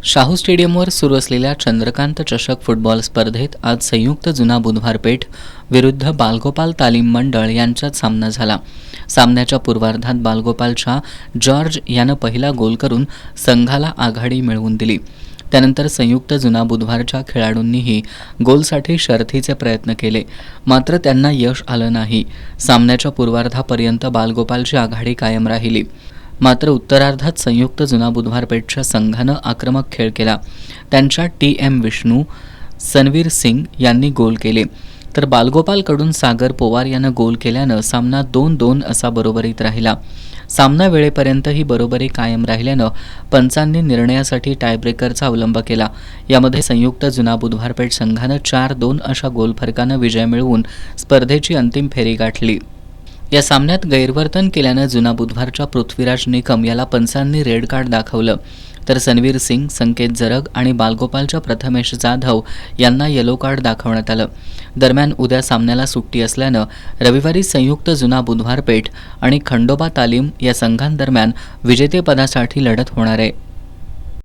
शाहू स्टेडियमवर सुरू असलेल्या चंद्रकांत चषक फुटबॉल स्पर्धेत आज संयुक्त जुना बुधवारपेठ विरुद्ध बालगोपाल तालीम मंडळ यांच्यात सामना झाला. सामन्याच्या पूर्वार्धात बालगोपालच्या जॉर्ज यानं पहिला गोल करून संघाला आघाडी मिळवून दिली. त्यानंतर संयुक्त जुना बुधवारच्या खेळाडूंनीही गोलसाठी शर्थीचे प्रयत्न केले, मात्र त्यांना यश आलं नाही. सामन्याच्या पूर्वार्धापर्यंत बालगोपालची आघाडी कायम राहिली. मात्र उत्तरार्धात संयुक्त जुना बुधवारपेठच्या संघानं आक्रमक खेळ केला. त्यांच्या TM विष्णू, सनवीर सिंग यांनी गोल केले, तर बालगोपालकडून सागर पोवार यानं गोल केल्यानं सामना 2-2 असा बरोबरीत राहिला. सामना वेळेपर्यंत ही बरोबरी कायम राहिल्यानं पंचांनी निर्णयासाठी टायब्रेकरचा अवलंब केला. यामध्ये संयुक्त जुना बुधवारपेठ संघानं 4-2 अशा गोलफरकानं विजय मिळवून स्पर्धेची अंतिम फेरी गाठली. या सामन्यात गैरवर्तन केल्यानं जुना बुधवारच्या पृथ्वीराज निकम याला पंचांनी रेड कार्ड दाखवलं, तर सनवीर सिंग, संकेत जरग आणि बालगोपालच्या प्रथमेश जाधव यांना येलो कार्ड दाखवण्यात आलं. दरम्यान उद्या सामन्याला सुट्टी असल्यानं रविवारी संयुक्त जुना बुधवारपेठ आणि खंडोबा तालीम या संघांदरम्यान विजेतेपदासाठी लढत होणार आहे.